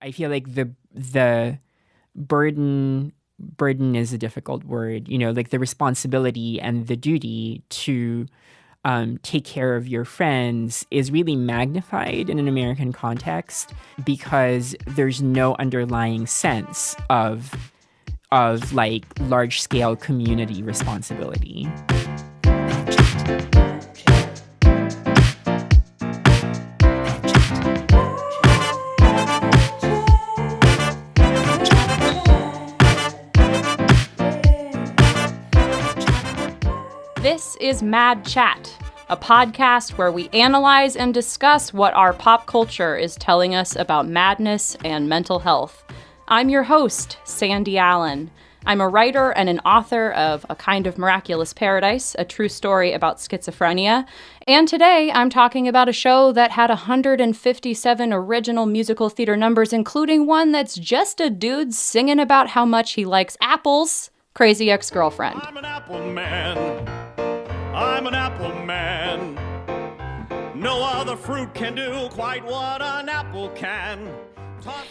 I feel like the burden is a difficult word, like the responsibility and the duty to take care of your friends is really magnified in an American context because there's no underlying sense of like large scale community responsibility. This is Mad Chat, a podcast where we analyze and discuss what our pop culture is telling us about madness and mental health. I'm your host, Sandy Allen. I'm a writer and an author of A Kind of Miraculous Paradise, a true story about schizophrenia. And today I'm talking about a show that had 157 original musical theater numbers, including one that's just a dude singing about how much he likes apples, Crazy Ex-Girlfriend. I'm an apple man. I'm an apple man. No other fruit can do quite what an apple can.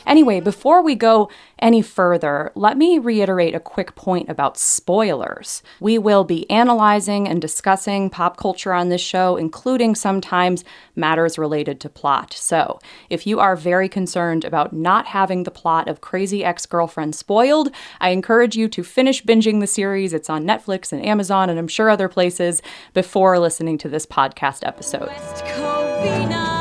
Anyway, before we go any further, let me reiterate a quick point about spoilers. We will be analyzing and discussing pop culture on this show, including sometimes matters related to plot. So, if you are very concerned about not having the plot of Crazy Ex-Girlfriend spoiled, I encourage you to finish binging the series. It's on Netflix and Amazon and I'm sure other places before listening to this podcast episode. West Covina,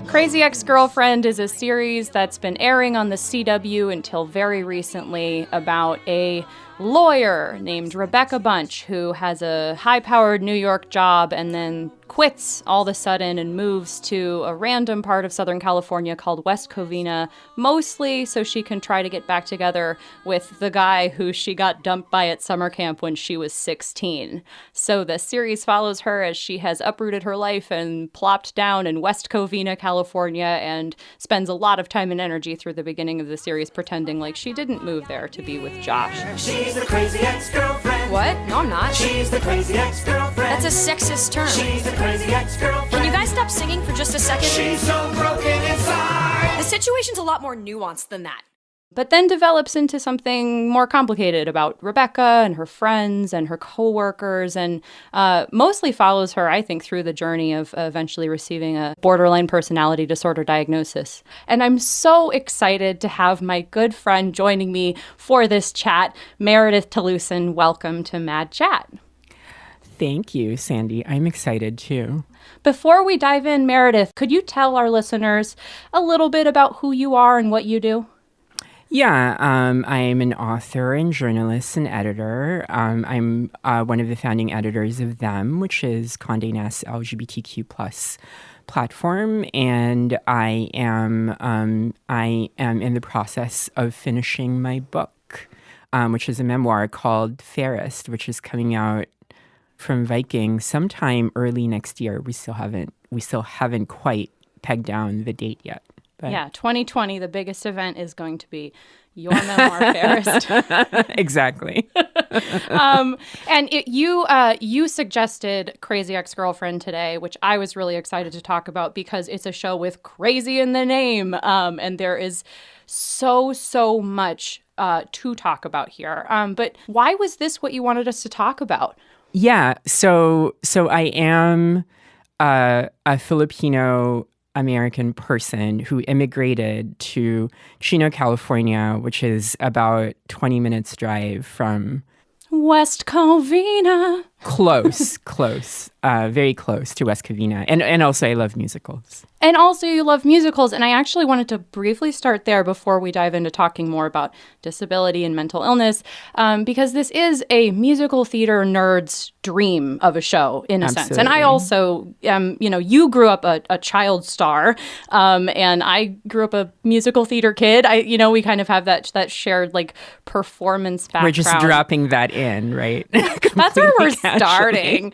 Crazy Ex-Girlfriend is a series that's been airing on the CW until very recently about a lawyer named Rebecca Bunch who has a high-powered New York job and then quits all of a sudden and moves to a random part of Southern California called West Covina, mostly so she can try to get back together with the guy who she got dumped by at summer camp when she was 16. So the series follows her as she has uprooted her life and plopped down in West Covina, California, and spends a lot of time and energy through the beginning of the series pretending like she didn't move there to be with Josh. She's the crazy ex-girlfriend. What? No, I'm not. She's the crazy ex-girlfriend. That's a sexist term. She's the crazy ex-girlfriend. Can you guys stop singing for just a second? She's so broken inside. The situation's a lot more nuanced than that. But then develops into something more complicated about Rebecca and her friends and her coworkers, and mostly follows her, I think, through the journey of eventually receiving a borderline personality disorder diagnosis. And I'm so excited to have my good friend joining me for this chat, Meredith Talusan. Welcome to Mad Chat. Thank you, Sandy. I'm excited too. Before we dive in, Meredith, could you tell our listeners a little bit about who you are and what you do? Yeah, I'm an author and journalist and editor. I'm one of the founding editors of Them, which is Condé Nast's LGBTQ plus platform, and I am in the process of finishing my book, which is a memoir called Fairest, which is coming out from Viking sometime early next year. We still haven't quite pegged down the date yet. But. Yeah, 2020, the biggest event is going to be your memoir, Fairest. Exactly. And you suggested Crazy Ex-Girlfriend today, which I was really excited to talk about because it's a show with crazy in the name. And there is so much to talk about here. But why was this what you wanted us to talk about? Yeah, so I am a Filipino American person who immigrated to Chino, California, which is about 20 minutes drive from West Covina. Close, very close to West Covina. And also I love musicals. And also you love musicals. And I actually wanted to briefly start there before we dive into talking more about disability and mental illness, because this is a musical theater nerd's dream of a show in a sense. And I also, you grew up a child star, and I grew up a musical theater kid. We kind of have that shared like performance background. We're just dropping that in, right? That's where we're starting.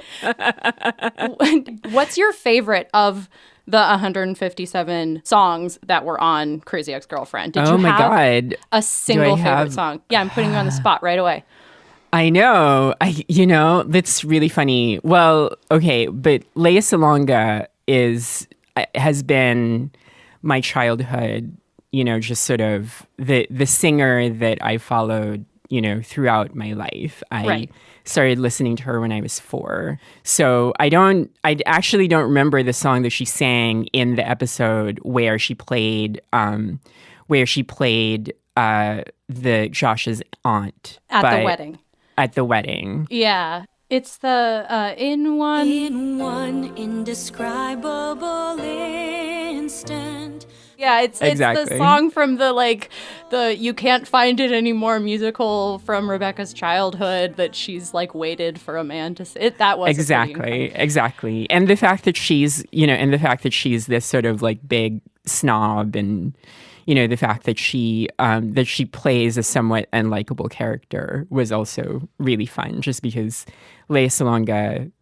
What's your favorite of the 157 songs that were on Crazy Ex-Girlfriend? Did you have a single favorite song? Yeah, I'm putting you on the spot right away. I know. That's really funny. Well, okay, but Lea Salonga has been my childhood, just sort of the singer that I followed, throughout my life. I started listening to her when I was 4. So I actually don't remember the song that she sang in the episode where she played the Josh's aunt. At the wedding. At the wedding. Yeah. It's the in one indescribable instant. Yeah, it's the song from the You Can't Find It Anymore musical from Rebecca's childhood that she's waited for a man to say it. That was exactly. And the fact that she's this sort of big snob, and the fact that she plays a somewhat unlikable character was also really fun, just because Lea Salonga,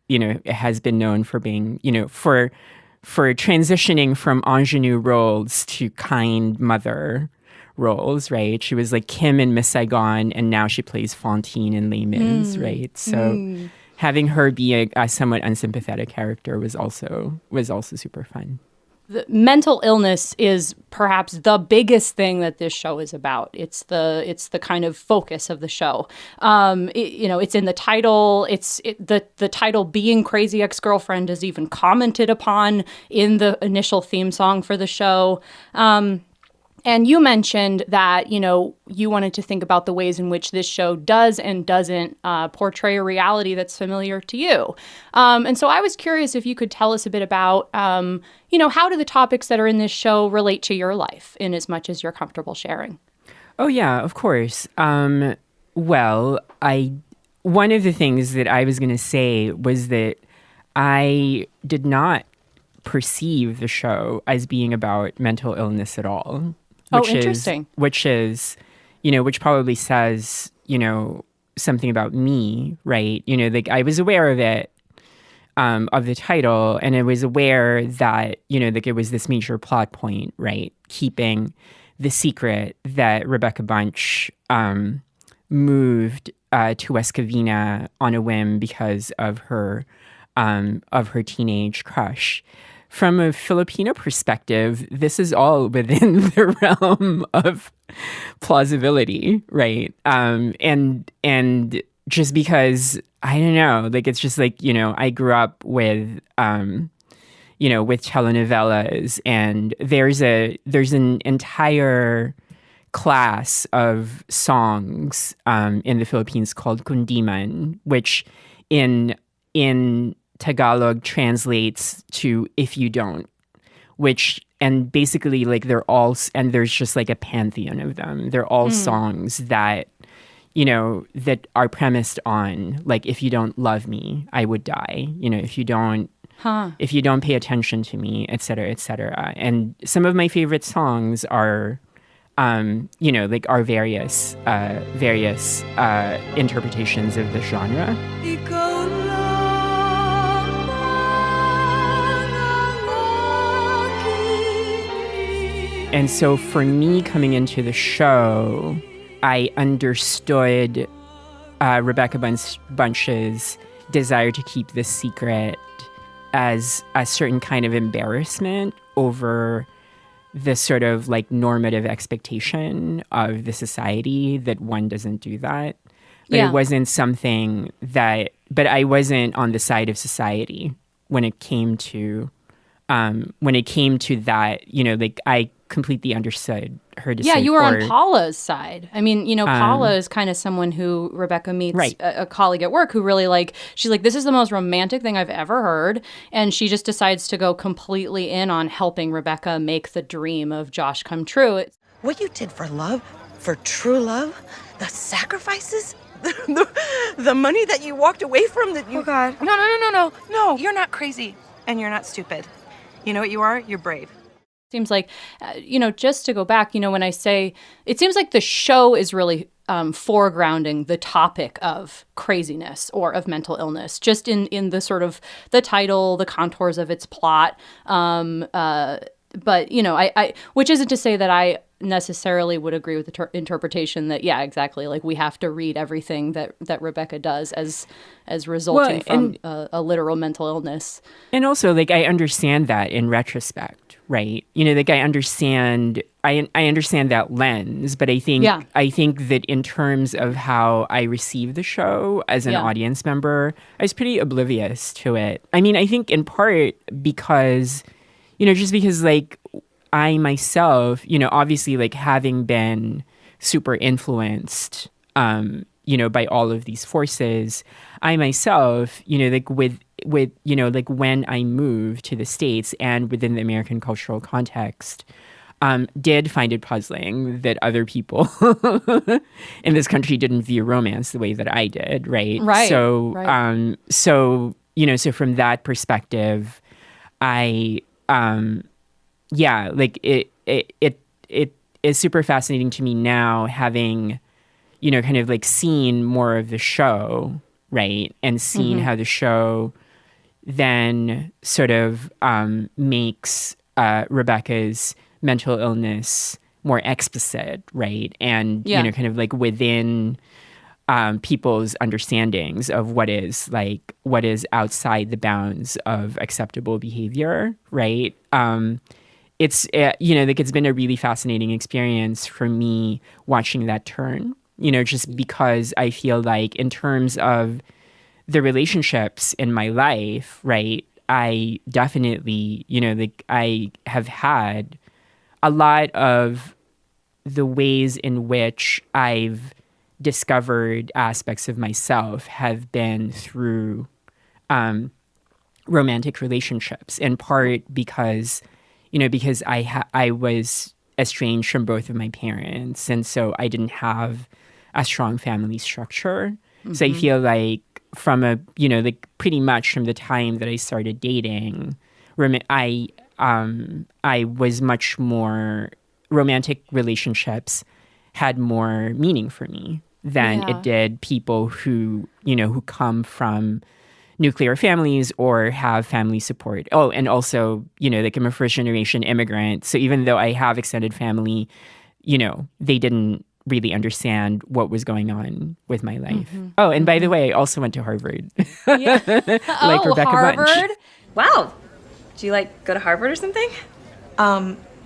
has been known for being, for transitioning from ingenue roles to kind mother roles, right? She was Kim in Miss Saigon, and now she plays Fantine in Les Mis, right? So having her be a somewhat unsympathetic character was also super fun. The mental illness is perhaps the biggest thing that this show is about. It's the kind of focus of the show. It's in the title. The title being Crazy Ex-Girlfriend is even commented upon in the initial theme song for the show. And you mentioned that, you wanted to think about the ways in which this show does and doesn't portray a reality that's familiar to you. And so I was curious if you could tell us a bit about, how do the topics that are in this show relate to your life, in as much as you're comfortable sharing? Oh, yeah, of course. One of the things that I was going to say was that I did not perceive the show as being about mental illness at all. Interesting. Which probably says, something about me, right? I was aware of it, of the title, and I was aware that, it was this major plot point, right? Keeping the secret that Rebecca Bunch moved to West Covina on a whim because of her teenage crush. From a Filipino perspective, this is all within the realm of plausibility, right? And just because, I don't know, it's just I grew up with, with telenovelas, and there's an entire class of songs in the Philippines called kundiman, which in Tagalog translates to "if you don't," and basically they're all, and there's just a pantheon of them. They're all songs that, that are premised on if you don't love me, I would die. If you don't pay attention to me, et cetera, et cetera. And some of my favorite songs are, are various interpretations of the genre. And so for me, coming into the show, I understood Rebecca Bunch's desire to keep this secret as a certain kind of embarrassment over the sort of normative expectation of the society that one doesn't do that. But it wasn't something that, but I wasn't on the side of society when it came to that, I completely understood her decision. Yeah, you were on Paula's side. I mean, Paula is kind of someone who Rebecca meets, a colleague at work who really she's this is the most romantic thing I've ever heard. And she just decides to go completely in on helping Rebecca make the dream of Josh come true. What you did for love, for true love, the sacrifices, the money that you walked away from that you... Oh, God. No, you're not crazy and you're not stupid. You know what you are? You're brave. Seems like, just to go back, when I say, it seems like the show is really foregrounding the topic of craziness or of mental illness, just in the sort of the title, the contours of its plot. But, I which isn't to say that necessarily would agree with the interpretation that, yeah, exactly. Like, we have to read everything that Rebecca does as resulting from a literal mental illness. And also, like, I understand that in retrospect, right? You know, like, I understand that lens, but I think that in terms of how I received the show as an audience member, I was pretty oblivious to it. I mean, I think in part because, you know, just because, like, I myself, you know, obviously, like, having been super influenced, you know, by all of these forces, I myself, you know, like, with you know, like, when I moved to the States and within the American cultural context, did find it puzzling that other people in this country didn't view romance the way that I did, right? Right. So, you know, so from that perspective, yeah, like, it is super fascinating to me now, having, you know, kind of, like, seen more of the show, right? And seen how the show then sort of makes Rebecca's mental illness more explicit, right? And, you know, kind of, like, within people's understandings of what is outside the bounds of acceptable behavior, right? It's, you know, like, it's been a really fascinating experience for me watching that turn, you know, just because I feel like in terms of the relationships in my life, right, I definitely, you know, like, I have had a lot of the ways in which I've discovered aspects of myself have been through romantic relationships, in part because, you know, because I was estranged from both of my parents, and so I didn't have a strong family structure. So I feel like from a, you know, like, pretty much from the time that I started dating, I was much more, romantic relationships had more meaning for me than it did people who, you know, who come from nuclear families or have family support. Oh, and also, you know, like, I'm a first generation immigrant. So even though I have extended family, you know, they didn't really understand what was going on with my life. Oh, and by the way, I also went to Harvard. Like Rebecca Harvard? Bunch. Wow. Do you, like, go to Harvard or something?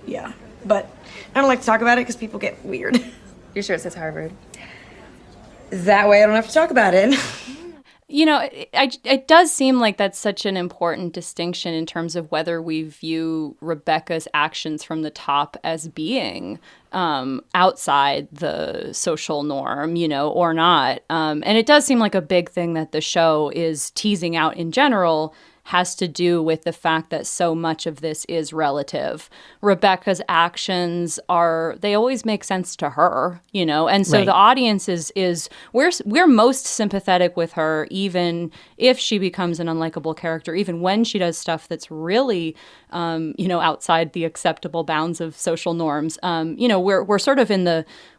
Yeah, but I don't like to talk about it because people get weird. You're sure it says Harvard? That way I don't have to talk about it. You know, it does seem like that's such an important distinction in terms of whether we view Rebecca's actions from the top as being outside the social norm, you know, or not. And it does seem like a big thing that the show is teasing out in general has to do with the fact that so much of this is relative. Rebecca's actions they always make sense to her, you know, and so the audience we're most sympathetic with her, even if she becomes an unlikable character, even when she does stuff that's really, you know, outside the acceptable bounds of social norms. You know, we're sort of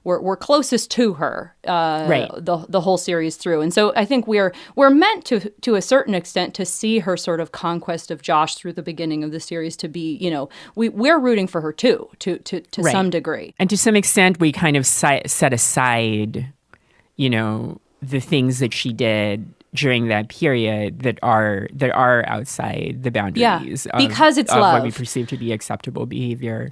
we're closest to her the whole series through, and so I think we're meant to a certain extent to see her sort of conquest of Josh through the beginning of the series to be, you know, we're rooting for her too to some degree, and to some extent we kind of set aside, you know, the things that she did during that period that are outside the boundaries because it's of love. What we perceive to be acceptable behavior.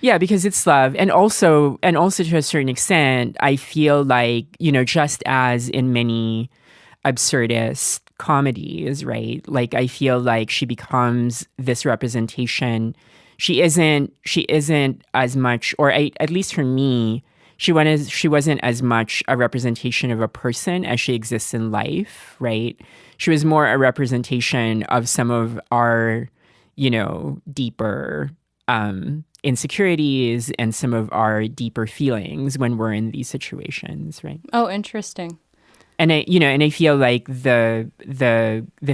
Yeah, because it's love. And also to a certain extent, I feel like, you know, just as in many absurdist comedies, right? Like, I feel like she becomes this representation. She isn't as much, or at least for me, she wasn't as much a representation of a person as she exists in life, right? She was more a representation of some of our, you know, deeper insecurities and some of our deeper feelings when we're in these situations, right? Oh, interesting. And I feel like the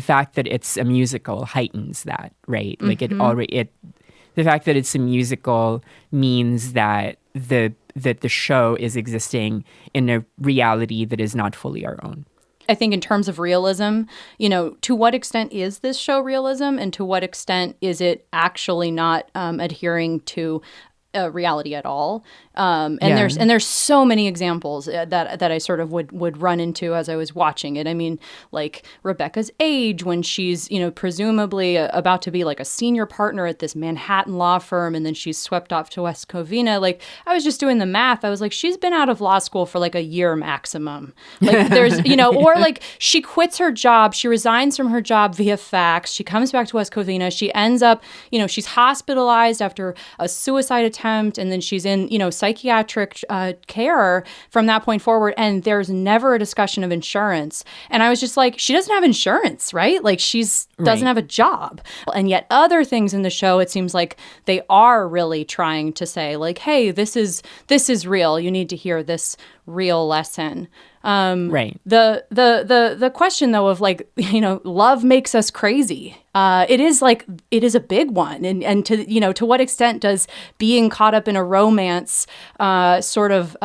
fact that it's a musical heightens that, right? Like the fact that it's a musical means that the show is existing in a reality that is not fully our own. I think in terms of realism, you know, to what extent is this show realism, and to what extent is it actually not adhering to reality at all. There's so many examples that I sort of would run into as I was watching it. I mean, like Rebecca's age when she's, presumably about to be like a senior partner at this Manhattan law firm, and then she's swept off to West Covina. Like, I was just doing the math. I was like, she's been out of law school for like a year maximum. Like, there's, or like she quits her job, she resigns from her job via fax. She comes back to West Covina. She ends up, she's hospitalized after a suicide attempt, and then she's in, psychiatric care from that point forward, and there's never a discussion of insurance. And I was just like, she doesn't have insurance, right? Like, doesn't have a job. And yet other things in the show, it seems like they are really trying to say, like, hey, this is real. You need to hear this real lesson. Right. The question though of like, love makes us crazy. It is a big one. And to what extent does being caught up in a romance sort of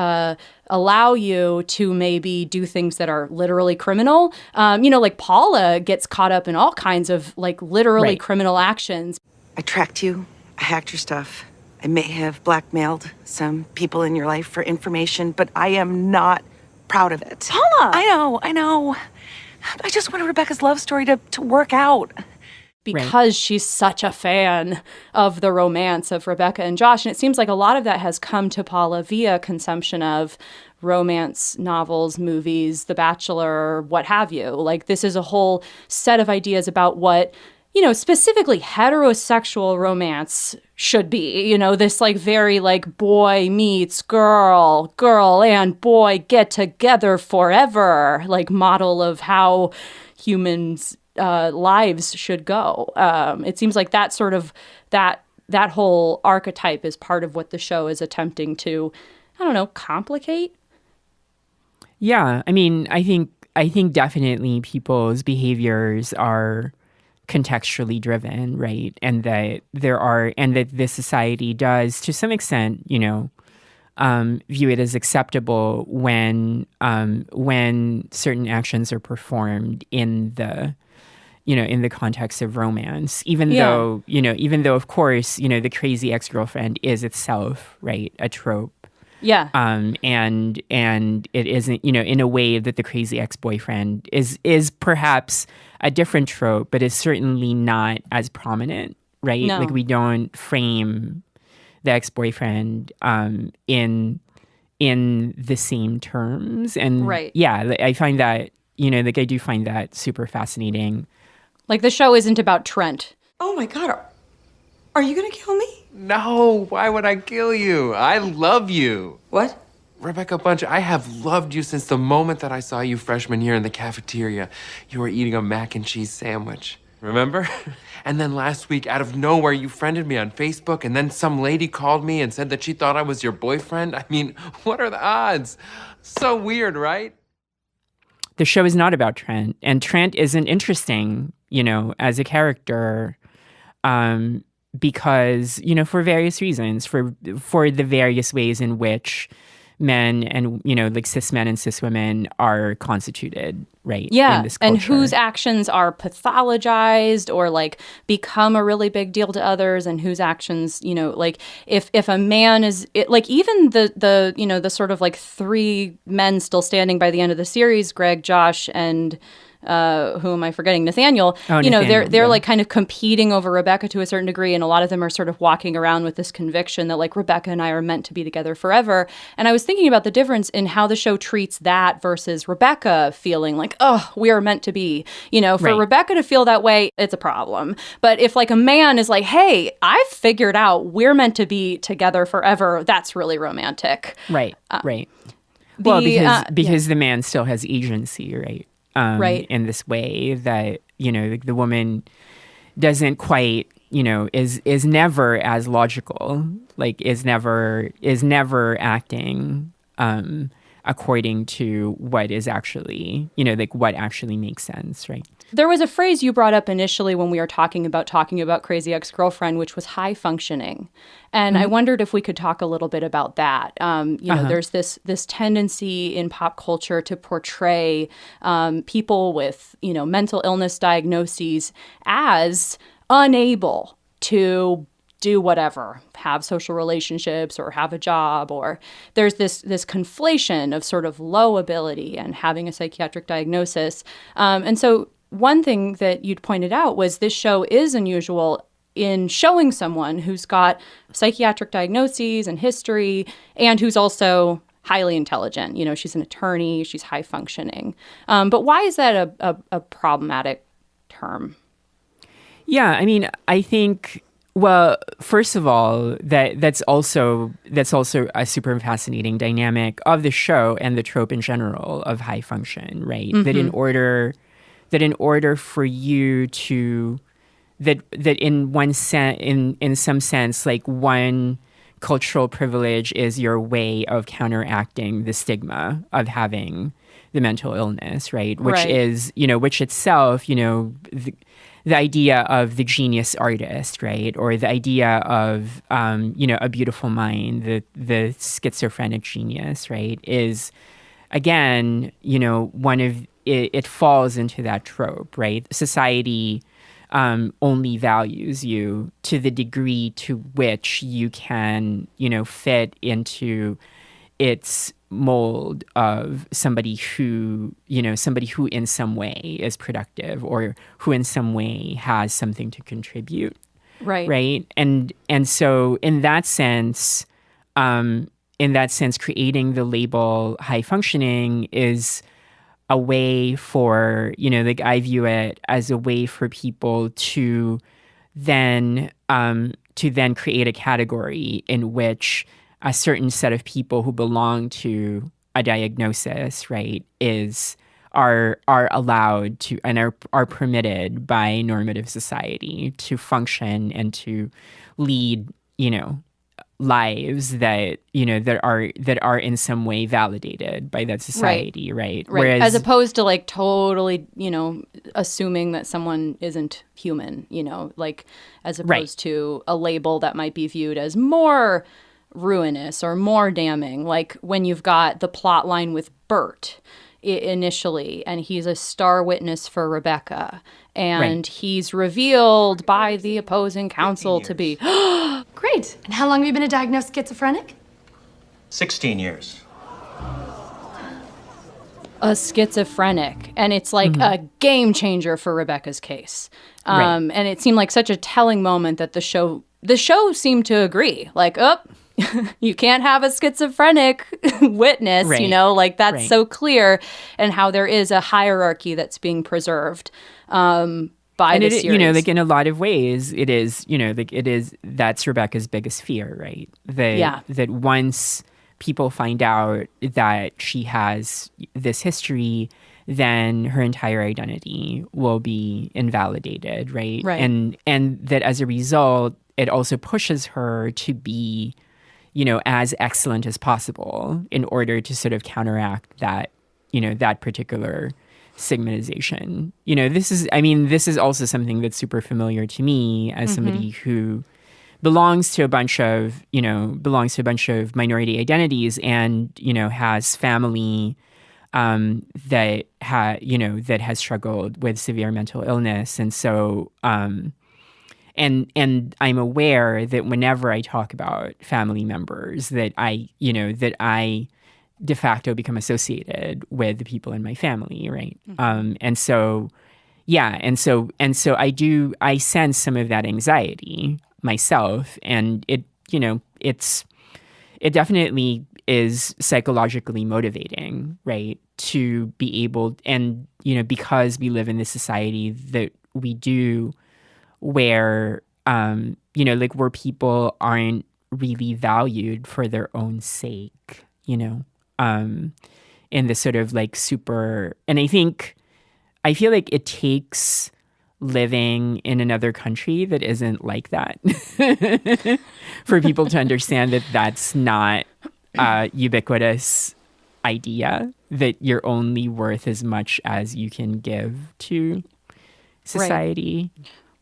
allow you to maybe do things that are literally criminal? Like Paula gets caught up in all kinds of like literally criminal actions. I tracked you. I hacked your stuff. I may have blackmailed some people in your life for information, but I am not proud of it. Paula! I know. I just wanted Rebecca's love story to work out. Because she's such a fan of the romance of Rebecca and Josh. And it seems like a lot of that has come to Paula via consumption of romance novels, movies, The Bachelor, what have you. Like, this is a whole set of ideas about what, specifically heterosexual romance should be, this like very like boy meets girl and boy get together forever, like model of how humans' lives should go. It seems like that sort of that whole archetype is part of what the show is attempting to, complicate. Yeah, I mean, I think definitely people's behaviors are contextually driven, right? And that this society does, to some extent, view it as acceptable when certain actions are performed in the context of romance, even though of course, the crazy ex-girlfriend is itself, right, a trope. Yeah. And it isn't, in a way that the crazy ex-boyfriend is perhaps a different trope, but is certainly not as prominent, right? No. Like, we don't frame the ex-boyfriend in the same terms. And I find that, I do find that super fascinating. Like, the show isn't about Trent. Oh my God, are you gonna kill me? No, why would I kill you? I love you. What? Rebecca Bunch, I have loved you since the moment that I saw you freshman year in the cafeteria. You were eating a mac and cheese sandwich. Remember? And then last week, out of nowhere, you friended me on Facebook, and then some lady called me and said that she thought I was your boyfriend. I mean, what are the odds? So weird, right? The show is not about Trent, and Trent isn't interesting, as a character, because, for various reasons, for the various ways in which men and, like cis men and cis women are constituted, right? Yeah, in this culture. And whose actions are pathologized or like become a really big deal to others, and whose actions, like if a man is like, even the sort of like three men still standing by the end of the series, Greg, Josh, and who am I forgetting? Nathaniel. They're like kind of competing over Rebecca to a certain degree, and a lot of them are sort of walking around with this conviction that like Rebecca and I are meant to be together forever. And I was thinking about the difference in how the show treats that versus Rebecca feeling like, oh, we are meant to be. For Rebecca to feel that way, it's a problem. But if like a man is like, hey, I've figured out we're meant to be together forever, that's really romantic. Right. Right. Well, because the man still has agency, right? In this way that, the woman doesn't quite, is never as logical, like is never acting according to what is actually, like what actually makes sense, right? There was a phrase you brought up initially when we were talking about Crazy Ex-Girlfriend, which was high functioning. And I wondered if we could talk a little bit about that. There's this tendency in pop culture to portray people with, mental illness diagnoses as unable to do whatever, have social relationships or have a job, or there's this conflation of sort of low ability and having a psychiatric diagnosis. And so one thing that you'd pointed out was this show is unusual in showing someone who's got psychiatric diagnoses and history and who's also highly intelligent. You know, she's an attorney, she's high functioning. But why is that a problematic term? Yeah, I mean, I think, well, first of all, that's also a super fascinating dynamic of the show and the trope in general of high function, right? Mm-hmm. That in order for you to that in some sense, like, one cultural privilege is your way of counteracting the stigma of having the mental illness, right? Which is, which itself, the idea of the genius artist, right? Or the idea of, a beautiful mind, the schizophrenic genius, right? Is, again, it falls into that trope, right? Society only values you to the degree to which you can, fit into its mold of somebody who in some way is productive or who in some way has something to contribute. Right. And so in that sense, creating the label high functioning is a way for, I view it as a way for people to then create a category in which a certain set of people who belong to a diagnosis, right, are allowed to and are permitted by normative society to function and to lead, lives that are in some way validated by that society, right? Whereas, as opposed to like totally, assuming that someone isn't human, like as opposed to a label that might be viewed as more ruinous or more damning, like when you've got the plot line with Bert initially, and he's a star witness for Rebecca, and he's revealed by the opposing counsel to be Great. And how long have you been a diagnosed schizophrenic? 16 years. a schizophrenic, and it's like a game changer for Rebecca's case. And it seemed like such a telling moment that the show seemed to agree, like, oh, you can't have a schizophrenic witness, you know, like that's so clear, and how there is a hierarchy that's being preserved by the series. You know, like in a lot of ways, it is, you know, like that's Rebecca's biggest fear, right? That once people find out that she has this history, then her entire identity will be invalidated, right? And that as a result, it also pushes her to be, you know, as excellent as possible in order to sort of counteract that, you know, that particular stigmatization. You know, this is also something that's super familiar to me as somebody who belongs to a bunch of minority identities and, you know, has family that has struggled with severe mental illness. And so, and I'm aware that whenever I talk about family members, that I de facto become associated with the people in my family, right? And so I sense some of that anxiety myself, and it definitely is psychologically motivating, right? To be able, and, you know, because we live in this society that we do, where, like where people aren't really valued for their own sake, you know, in this sort of like super, and I feel like it takes living in another country that isn't like that for people to understand that that's not a ubiquitous idea, that you're only worth as much as you can give to society.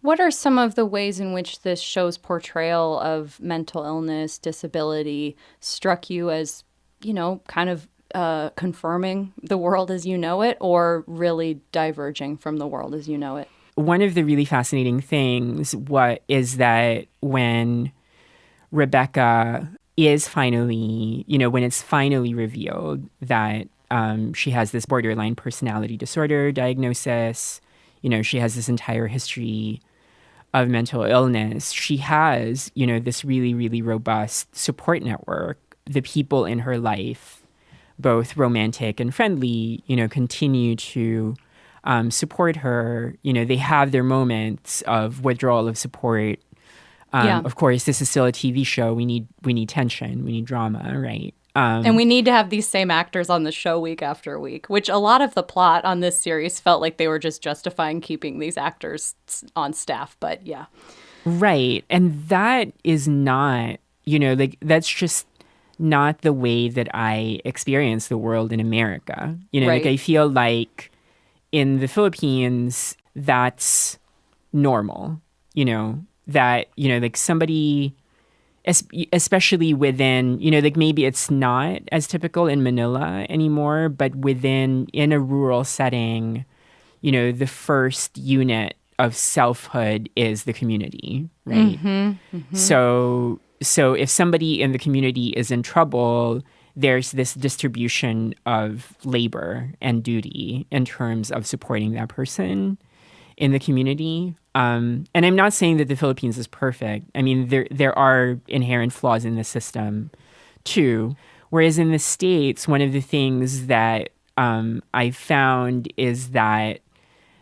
What are some of the ways in which this show's portrayal of mental illness, disability struck you as, you know, kind of confirming the world as you know it, or really diverging from the world as you know it? One of the really fascinating things is that when Rebecca is finally, when it's finally revealed that she has this borderline personality disorder diagnosis, she has this entire history of mental illness, she has, this really, really robust support network. The people in her life, both romantic and friendly, continue to support her. They have their moments of withdrawal of support. Of course, this is still a TV show. We need tension. We need drama, right? And we need to have these same actors on the show week after week, which a lot of the plot on this series felt like they were just justifying keeping these actors on staff. But yeah. Right. And that is not, that's just not the way that I experience the world in America. Right. I feel like in the Philippines, that's normal, that, somebody, especially within, maybe it's not as typical in Manila anymore, but in a rural setting, the first unit of selfhood is the community, right? Mm-hmm, mm-hmm. So if somebody in the community is in trouble, there's this distribution of labor and duty in terms of supporting that person in the community. And I'm not saying that the Philippines is perfect. I mean, there are inherent flaws in the system too. Whereas in the States, one of the things that I found is that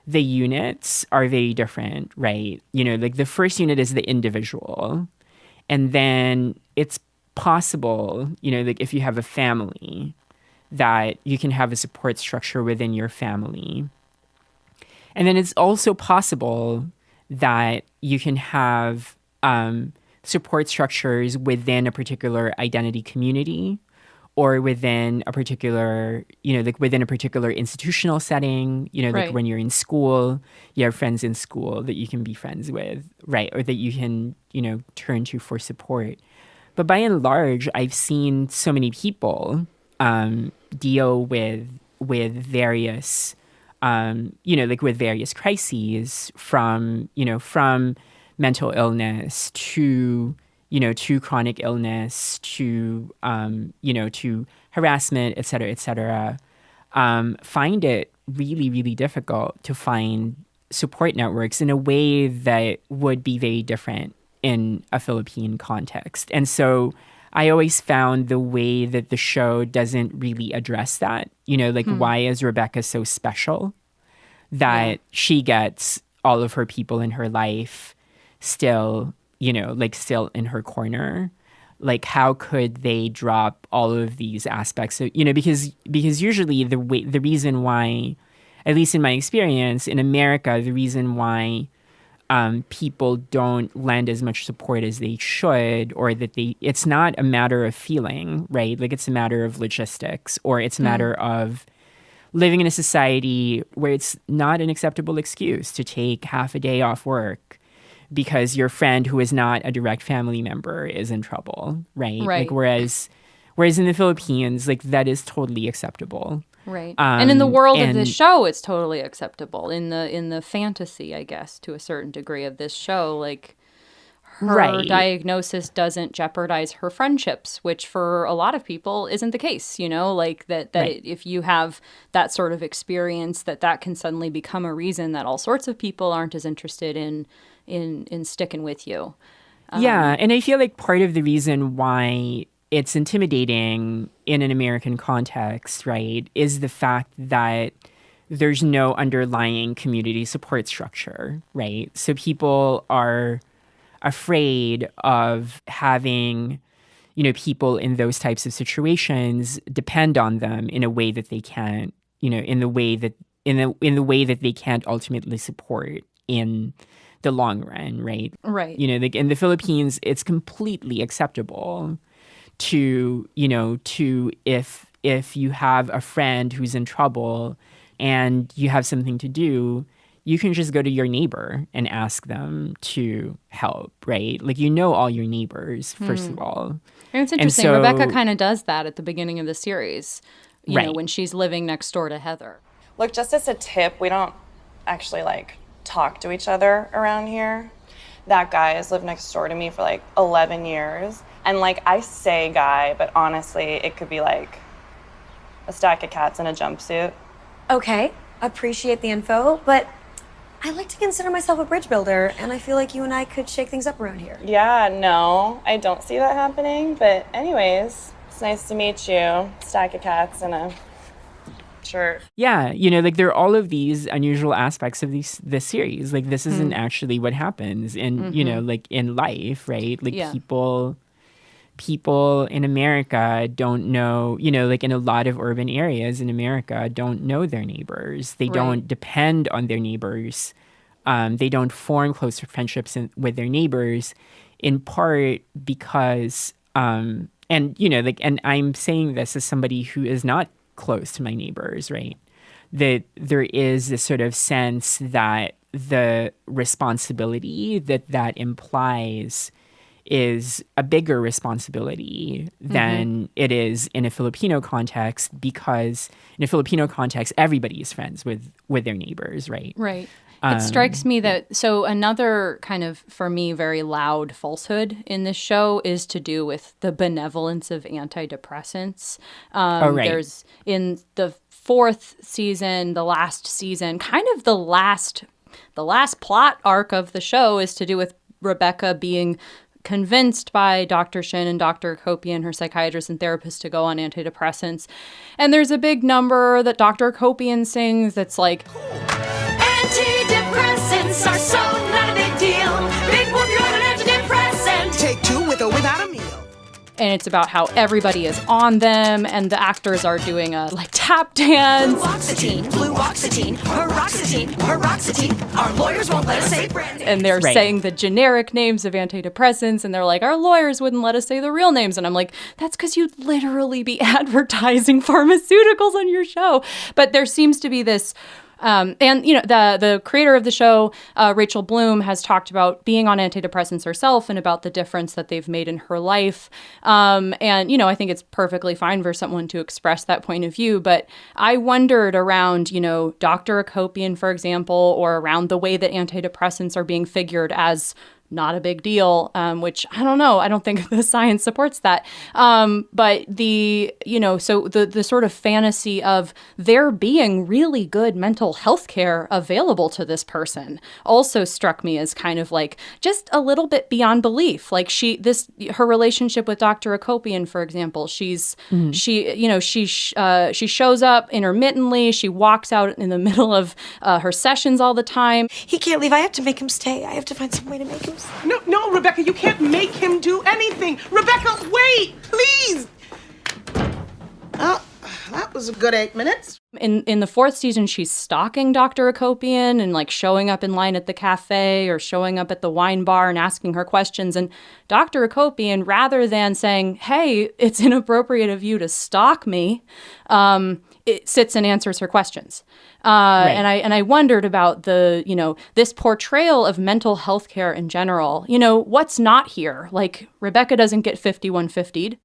the units are very different, right? The first unit is the individual. And then it's possible, if you have a family, that you can have a support structure within your family. And then it's also possible that you can have support structures within a particular identity community or within a particular, within a particular institutional setting, Right. when you're in school, you have friends in school that you can be friends with, right? Or that you can, turn to for support. But by and large, I've seen so many people deal with various with various crises from mental illness to chronic illness to harassment, et cetera, find it really, really difficult to find support networks in a way that would be very different in a Philippine context. And so I always found the way that the show doesn't really address that, why is Rebecca so special that she gets all of her people in her life still, still in her corner? Like, how could they drop all of these aspects? So, because usually the reason why, at least in my experience in America, the reason why people don't lend as much support as they should, or that it's not a matter of feeling, right? Like, it's a matter of logistics, or it's a matter of living in a society where it's not an acceptable excuse to take half a day off work because your friend who is not a direct family member is in trouble, right? Right. Like, whereas in the Philippines, like, that is totally acceptable. Right. And in the world of this show, it's totally acceptable. In the fantasy, I guess, to a certain degree of this show, like, her diagnosis doesn't jeopardize her friendships, which for a lot of people isn't the case, like that if you have that sort of experience, that can suddenly become a reason that all sorts of people aren't as interested in sticking with you. Yeah. And I feel like part of the reason why it's intimidating in an American context, right, is the fact that there's no underlying community support structure, right? So people are afraid of having, people in those types of situations depend on them in a way that they can't, in the way that they can't ultimately support in the long run, right? Right. Like in the Philippines, it's completely acceptable to if you have a friend who's in trouble and you have something to do, you can just go to your neighbor and ask them to help, right? Like, all your neighbors, first of all. And it's interesting. And so, Rebecca kind of does that at the beginning of the series, you know, when she's living next door to Heather. Look, just as a tip, we don't actually, talk to each other around here. That guy has lived next door to me for like 11 years. And like, I say guy, but honestly, it could be like a stack of cats in a jumpsuit. Okay, appreciate the info, but I like to consider myself a bridge builder, and I feel like you and I could shake things up around here. Yeah, no, I don't see that happening. But anyways, it's nice to meet you. Stack of cats in a shirt. Yeah, like there are all of these unusual aspects of this series. Like this isn't actually what happens in, like in life, right? Like people in America don't know, like in a lot of urban areas in America don't know their neighbors. They don't depend on their neighbors. They don't form close friendships with their neighbors, in part because, and I'm saying this as somebody who is not close to my neighbors, right? That there is this sort of sense that the responsibility that implies is a bigger responsibility than it is in a Filipino context, because in a Filipino context, everybody is friends with their neighbors, right? Right. It strikes me that, so another kind of, for me, very loud falsehood in this show is to do with the benevolence of antidepressants. There's, in the fourth season, the last season, kind of the last plot arc of the show is to do with Rebecca being convinced by Dr. Shin and Dr. Akopian, her psychiatrist and therapist, to go on antidepressants. And there's a big number that Dr. Akopian sings that's like, Antidepressants are so not a big deal. Big whoop, you're on an antidepressant. Take two with or without a meal. and it's about how everybody is on them, and the actors are doing a like tap dance. Fluoxetine, paroxetine. Our lawyers won't let us say brand names. And they're saying the generic names of antidepressants, and they're like, our lawyers wouldn't let us say the real names. And I'm like, that's because you'd literally be advertising pharmaceuticals on your show. But there seems to be this... and, you know, the creator of the show, Rachel Bloom, has talked about being on antidepressants herself and about the difference that they've made in her life. And, you know, I think it's perfectly fine for someone to express that point of view. But I wondered around, you know, Dr. Akopian, for example, or around the way that antidepressants are being figured as not a big deal, which I don't know. I don't think the science supports that. But the, you know, so the sort of fantasy of there being really good mental health care available to this person also struck me as kind of like just a little bit beyond belief. Like her relationship with Dr. Akopian, for example, she shows up intermittently. She walks out in the middle of her sessions all the time. He can't leave. I have to make him stay. I have to find some way to make him stay. No, Rebecca, you can't make him do anything. Rebecca, wait, please. Oh, that was a good 8 minutes. In the fourth season, she's stalking Dr. Akopian and like showing up in line at the cafe or showing up at the wine bar and asking her questions. And Dr. Akopian, rather than saying, hey, it's inappropriate of you to stalk me, it sits and answers her questions. And I wondered about the, you know, this portrayal of mental health care in general. You know, what's not here? Like, Rebecca doesn't get 5150'd.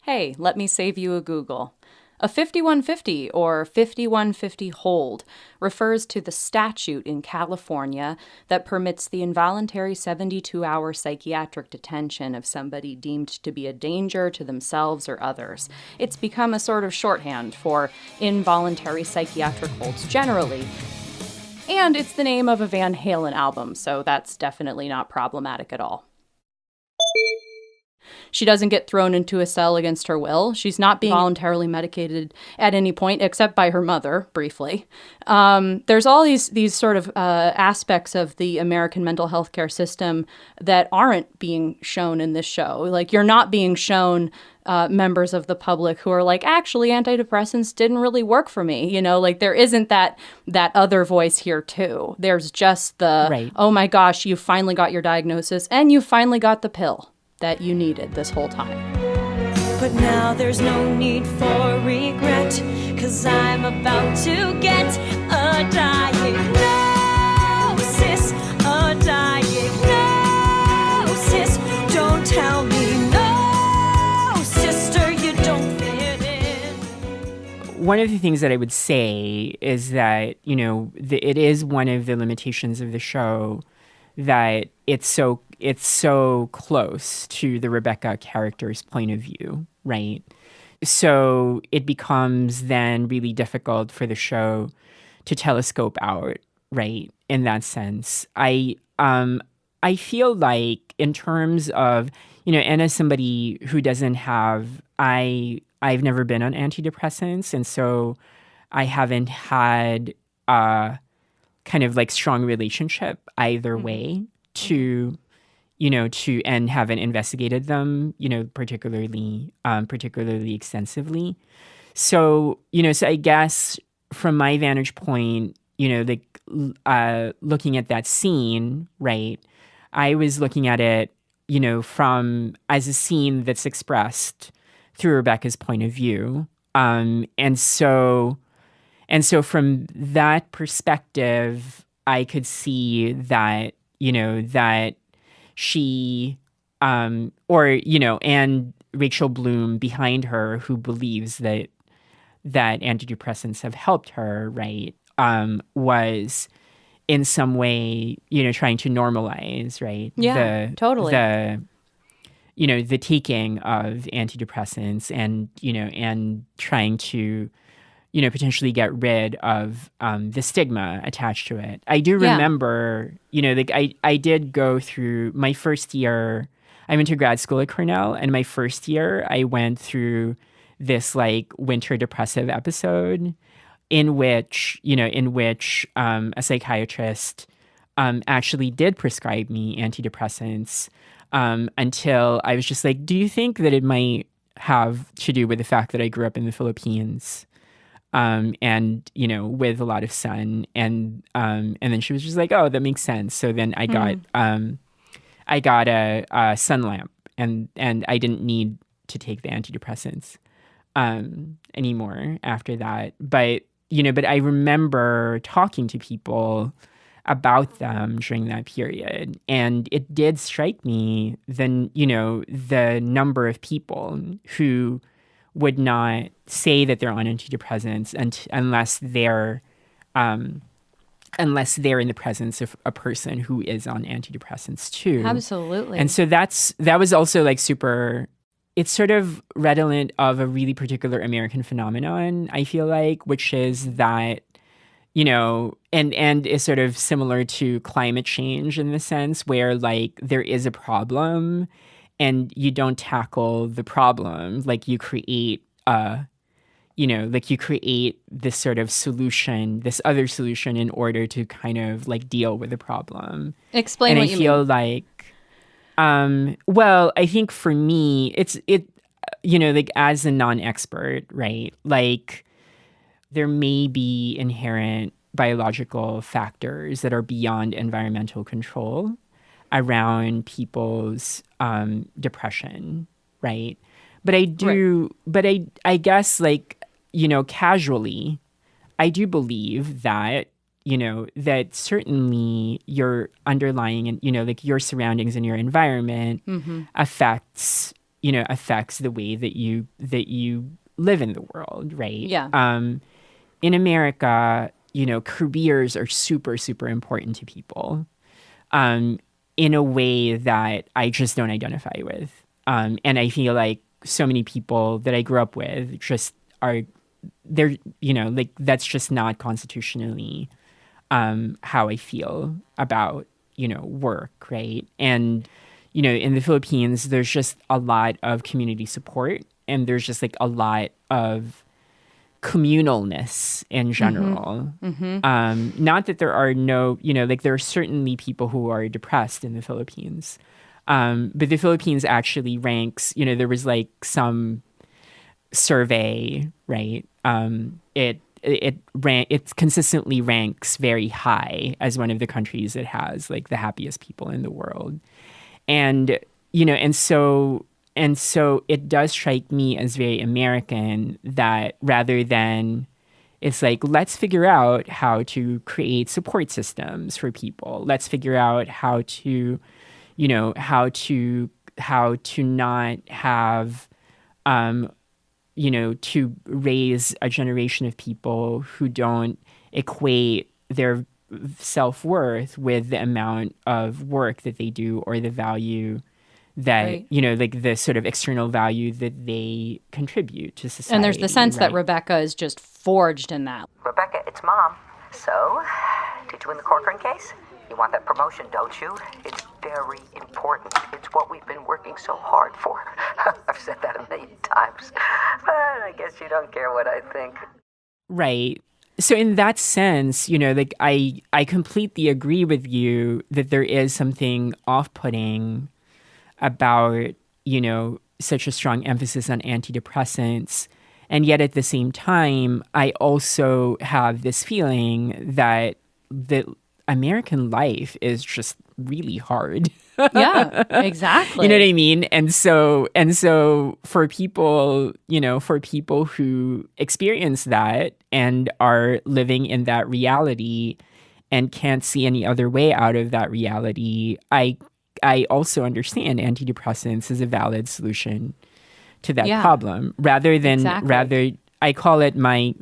Hey, let me save you a Google. A 5150 or 5150 hold refers to the statute in California that permits the involuntary 72-hour psychiatric detention of somebody deemed to be a danger to themselves or others. It's become a sort of shorthand for involuntary psychiatric holds generally. And it's the name of a Van Halen album, so that's definitely not problematic at all. She doesn't get thrown into a cell against her will. She's not being voluntarily medicated at any point, except by her mother, briefly. There's all these sort of aspects of the American mental health care system that aren't being shown in this show. Like, you're not being shown members of the public who are like, actually, antidepressants didn't really work for me. You know, like, there isn't that other voice here, too. There's just oh, my gosh, you finally got your diagnosis and you finally got the pill that you needed this whole time. But now there's no need for regret, 'cause I'm about to get a diagnosis, Don't tell me no, sister, you don't fit in. One of the things that I would say is that, you know, it is one of the limitations of the show that it's so close to the Rebecca character's point of view, right? So it becomes then really difficult for the show to telescope out, right? In that sense, I feel like in terms of, and as somebody who doesn't have, I've never been on antidepressants, and so I haven't had a kind of like strong relationship either way to, and haven't investigated them, particularly extensively. So, so I guess from my vantage point, looking at that scene, right, I was looking at it, from as a scene that's expressed through Rebecca's point of view. And so from that perspective, I could see that, that she, and Rachel Bloom behind her, who believes that antidepressants have helped her, right, was in some way, trying to normalize, right? Totally. The taking of antidepressants and trying to, potentially get rid of the stigma attached to it. I do remember, I did go through my first year. I went to grad school at Cornell, and my first year I went through this like winter depressive episode in which a psychiatrist actually did prescribe me antidepressants until I was just like, do you think that it might have to do with the fact that I grew up in the Philippines and, with a lot of sun? And then she was just like, oh, that makes sense. So then I got a sun lamp and I didn't need to take the antidepressants anymore after that. But I remember talking to people about them during that period. And it did strike me then, the number of people who would not say that they're on antidepressants unless they're in the presence of a person who is on antidepressants too. Absolutely. And so that was also like super, it's sort of redolent of a really particular American phenomenon, I feel like, which is that, and is sort of similar to climate change in the sense where like there is a problem and you don't tackle the problem. Like you create this sort of solution, this other solution in order to kind of like deal with the problem. Explain what you mean. And I feel like, well, I think for me, like as a non-expert, right? Like there may be inherent biological factors that are beyond environmental control around people's depression, right? But I guess like, casually, I do believe that, that certainly your underlying and, like your surroundings and your environment affects the way that you live in the world, right? Yeah. In America, careers are super, super important to people in a way that I just don't identify with. And I feel like so many people that I grew up with just are, they're, like that's just not constitutionally how I feel about, work, right? And, in the Philippines, there's just a lot of community support and there's just like a lot of communalness in general. Not that there are no, like there are certainly people who are depressed in the Philippines. But the Philippines actually ranks, there was like some survey, right? It consistently ranks very high as one of the countries that has like the happiest people in the world. And, and so it does strike me as very American that rather than it's like, let's figure out how to create support systems for people. Let's figure out how to, how to not have, to raise a generation of people who don't equate their self-worth with the amount of work that they do or the value that, Right. like the sort of external value that they contribute to society. And there's the sense that right? Rebecca is just forged in that. Rebecca, it's Mom. So, did you win the Corcoran case? You want that promotion, don't you? It's very important. It's what we've been working so hard for. I've said that a million times. But I guess you don't care what I think. Right. So in that sense, like I completely agree with you that there is something off-putting about, such a strong emphasis on antidepressants. And yet at the same time, I also have this feeling that American life is just really hard. Yeah, exactly. You know what I mean? And so for people, who experience that and are living in that reality and can't see any other way out of that reality, I also understand antidepressants as a valid solution to that problem. Rather, I call it my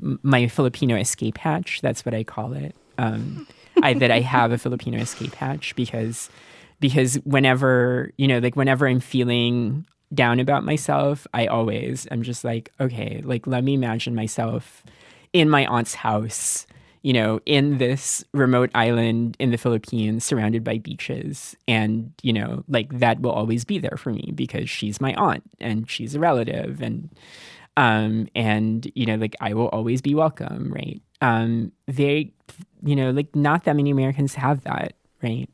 Filipino escape hatch. That's what I call it. That I have a Filipino escape hatch because whenever I'm feeling down about myself, I'm just like, okay, like let me imagine myself in my aunt's house, in this remote island in the Philippines surrounded by beaches. And, like that will always be there for me because she's my aunt and she's a relative and like I will always be welcome. Right. They, like not that many Americans have that. Right.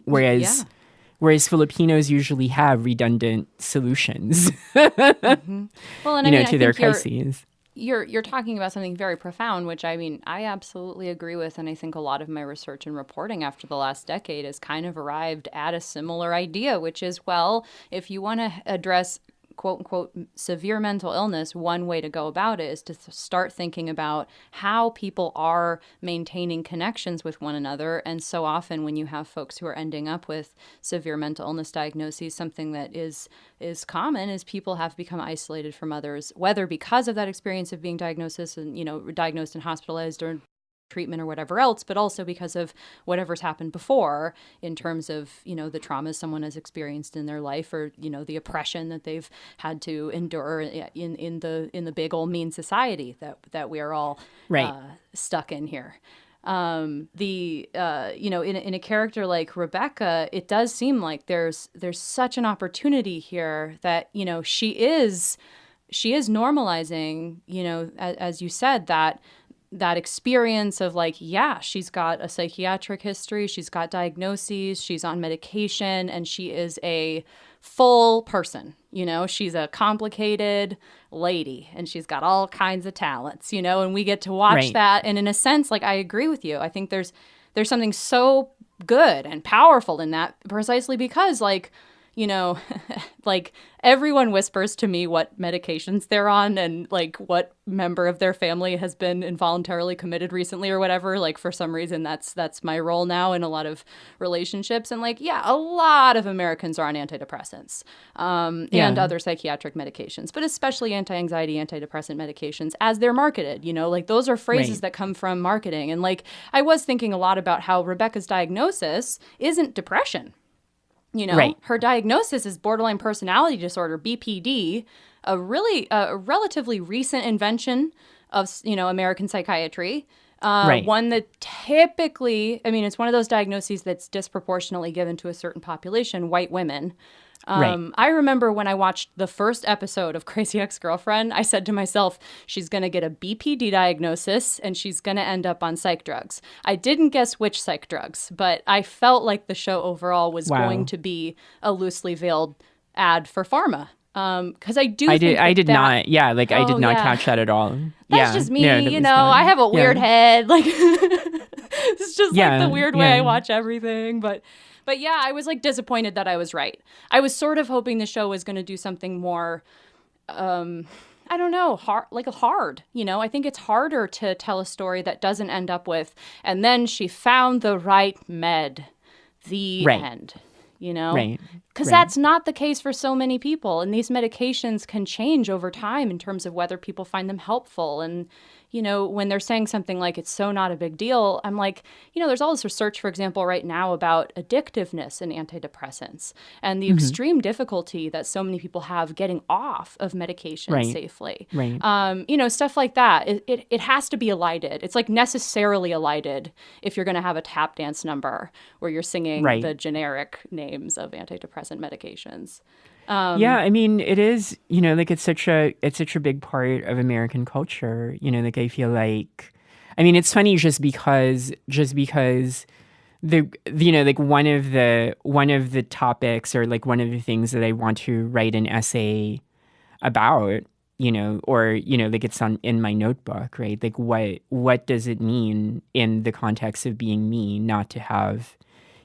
Whereas Filipinos usually have redundant solutions, Mm-hmm. Well, and I mean, to their crises. You're talking about something very profound, which I mean, I absolutely agree with. And I think a lot of my research and reporting after the last decade has kind of arrived at a similar idea, which is, well, if you want to address quote unquote severe mental illness, one way to go about it is to start thinking about how people are maintaining connections with one another. And so often when you have folks who are ending up with severe mental illness diagnoses, something that is common is people have become isolated from others, whether because of that experience of being diagnosed and hospitalized or treatment or whatever else, but also because of whatever's happened before in terms of, the traumas someone has experienced in their life or, the oppression that they've had to endure in the big old mean society that we are all stuck in here. In a character like Rebecca, it does seem like there's such an opportunity here that, she is normalizing, as you said, that experience of like, yeah, she's got a psychiatric history, she's got diagnoses, she's on medication, and she is a full person. She's a complicated lady and she's got all kinds of talents, and we get to watch that. And in a sense, like, I agree with you. I think there's something so good and powerful in that precisely because like, like everyone whispers to me what medications they're on and like what member of their family has been involuntarily committed recently or whatever. Like for some reason, that's my role now in a lot of relationships. And like, yeah, a lot of Americans are on antidepressants and other psychiatric medications, but especially anti-anxiety, antidepressant medications as they're marketed, like those are phrases that come from marketing. And like, I was thinking a lot about how Rebecca's diagnosis isn't depression. Her diagnosis is borderline personality disorder, BPD, a relatively recent invention of, American psychiatry. One that typically, it's one of those diagnoses that's disproportionately given to a certain population, white women. I remember when I watched the first episode of Crazy Ex-Girlfriend, I said to myself, she's going to get a BPD diagnosis and she's going to end up on psych drugs. I didn't guess which psych drugs, but I felt like the show overall was going to be a loosely veiled ad for pharma. Because I did not catch that at all. That's just me, I have a weird head. Like, it's just like the weird way I watch everything. But yeah, I was like disappointed that I was right. I was sort of hoping the show was going to do something more, I don't know, hard. I think it's harder to tell a story that doesn't end up with, and then she found the right med, the end. Because that's not the case for so many people. And these medications can change over time in terms of whether people find them helpful. And, when they're saying something like it's so not a big deal, I'm like, there's all this research, for example, right now about addictiveness in antidepressants and the extreme difficulty that so many people have getting off of medication safely. Right. Stuff like that. It has to be elided. It's like necessarily elided if you're going to have a tap dance number where you're singing the generic names of antidepressant medications. Yeah, I mean, it is, like it's such a big part of American culture, like I feel like, I mean, it's funny just because like one of the topics or like one of the things that I want to write an essay about, or, like it's in my notebook, right? Like what does it mean in the context of being me not to have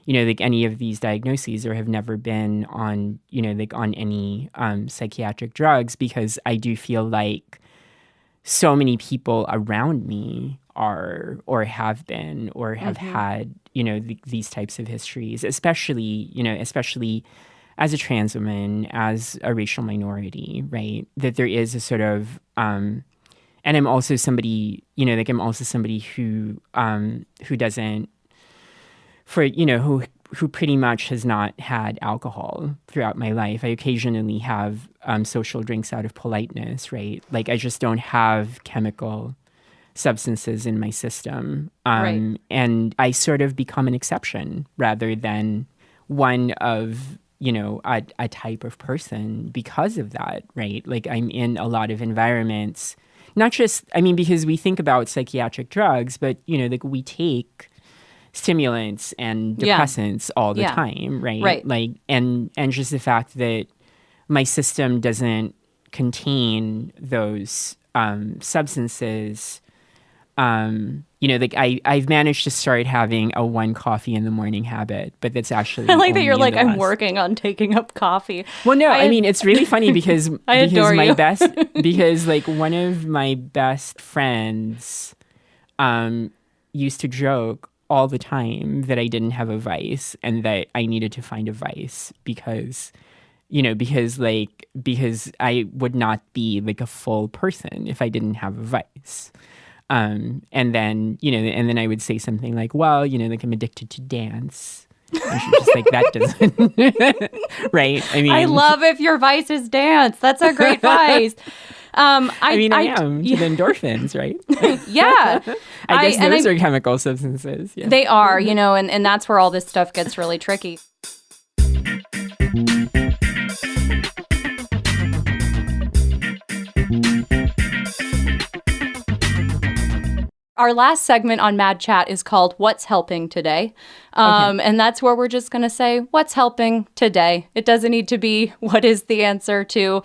like any of these diagnoses or have never been on, like on any psychiatric drugs, because I do feel like so many people around me are or have been or have had, these types of histories, especially as a trans woman, as a racial minority, right? That there is a sort of, and I'm also somebody, who doesn't, who pretty much has not had alcohol throughout my life. I occasionally have social drinks out of politeness, right? Like I just don't have chemical substances in my system. And I sort of become an exception rather than one of, a type of person because of that, right? Like I'm in a lot of environments, not just, because we think about psychiatric drugs, but, like we take stimulants and depressants all the time, right? Right. Like, and just the fact that my system doesn't contain those substances, like I've managed to start having a 1 coffee in the morning habit, but that's actually I like that you're only like, in the I'm last- working on taking up coffee. Well, no, I mean, it's really funny because, I adore my you. because like one of my best friends used to joke all the time that I didn't have a vice and that I needed to find a vice because I would not be like a full person if I didn't have a vice. And then I would say something like, well, like I'm addicted to dance. And she's just like, that doesn't, right? I mean, I love if your vice is dance. That's a great vice. I am to the endorphins, right? Yeah. I guess those are chemical substances. Yeah. They are, and that's where all this stuff gets really tricky. Our last segment on Mad Chat is called What's Helping Today? And that's where we're just going to say, what's helping today? It doesn't need to be what is the answer to,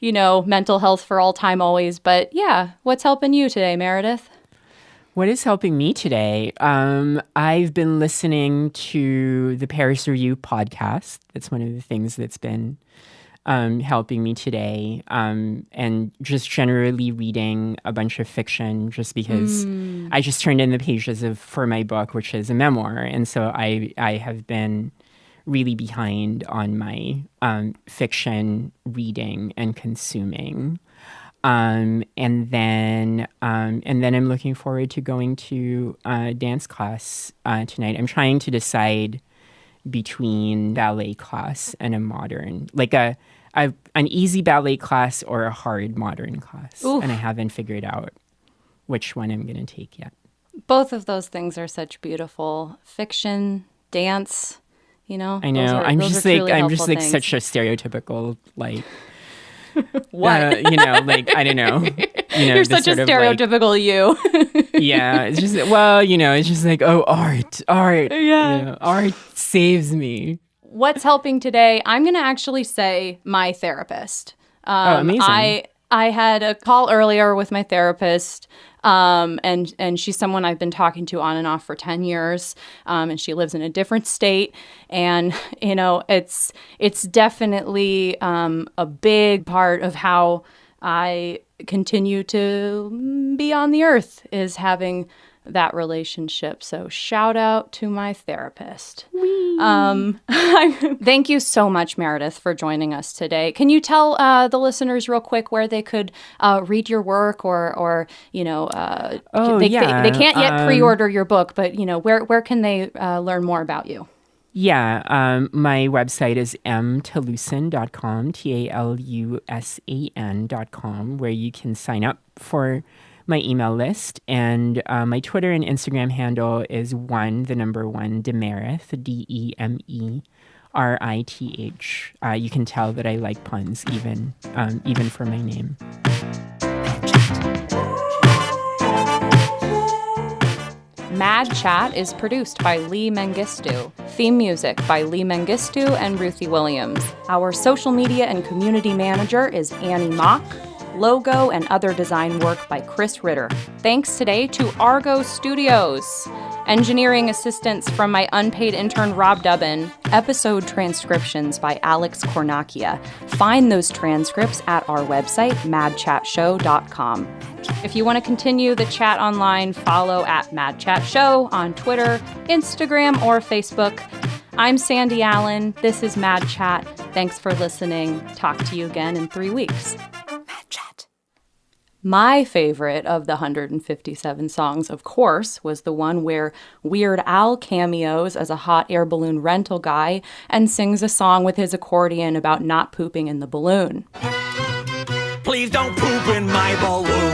mental health for all time always. But yeah, what's helping you today, Meredith? What is helping me today? I've been listening to the Paris Review podcast. That's one of the things that's been helping me today, and just generally reading a bunch of fiction just because I just turned in the pages for my book, which is a memoir. And so I have been really behind on my fiction reading and consuming. And then I'm looking forward to going to dance class tonight. I'm trying to decide between ballet class and a modern, like an easy ballet class or a hard modern class. Oof. And I haven't figured out which one I'm going to take yet. Both of those things are such beautiful fiction, dance, I know. I'm just such a stereotypical, like, what? Like, I don't know. You're such a stereotypical you. Yeah. It's just, it's just like, oh, art. Yeah. Art saves me. What's helping today? I'm going to actually say my therapist. Amazing. I had a call earlier with my therapist, and she's someone I've been talking to on and off for 10 years, and she lives in a different state. And, it's definitely a big part of how I continue to be on the earth is having that relationship. So shout out to my therapist. Thank you so much, Meredith, for joining us today. Can you tell the listeners real quick where they could read your work or they can't yet pre-order your book, but, where can they learn more about you? Yeah, my website is mtalusan.com, TALUSAN.com, where you can sign up for my email list. And my Twitter and Instagram handle is 1, Demerith, DEMERITH. You can tell that I like puns even for my name. Mad Chat is produced by Lee Mengistu. Theme music by Lee Mengistu and Ruthie Williams. Our social media and community manager is Annie Mock. Logo and other design work by Chris Ritter. Thanks today to Argo Studios. Engineering assistance from my unpaid intern Rob Dubbin. Episode transcriptions by Alex Kornakia. Find those transcripts at our website, madchatshow.com. If you want to continue the chat online, follow at Mad Chat Show on Twitter, Instagram, or Facebook. I'm Sandy Allen. This is Mad Chat. Thanks for listening. Talk to you again in 3 weeks. My favorite of the 157 songs, of course, was the one where Weird Al cameos as a hot air balloon rental guy and sings a song with his accordion about not pooping in the balloon. Please don't poop in my balloon.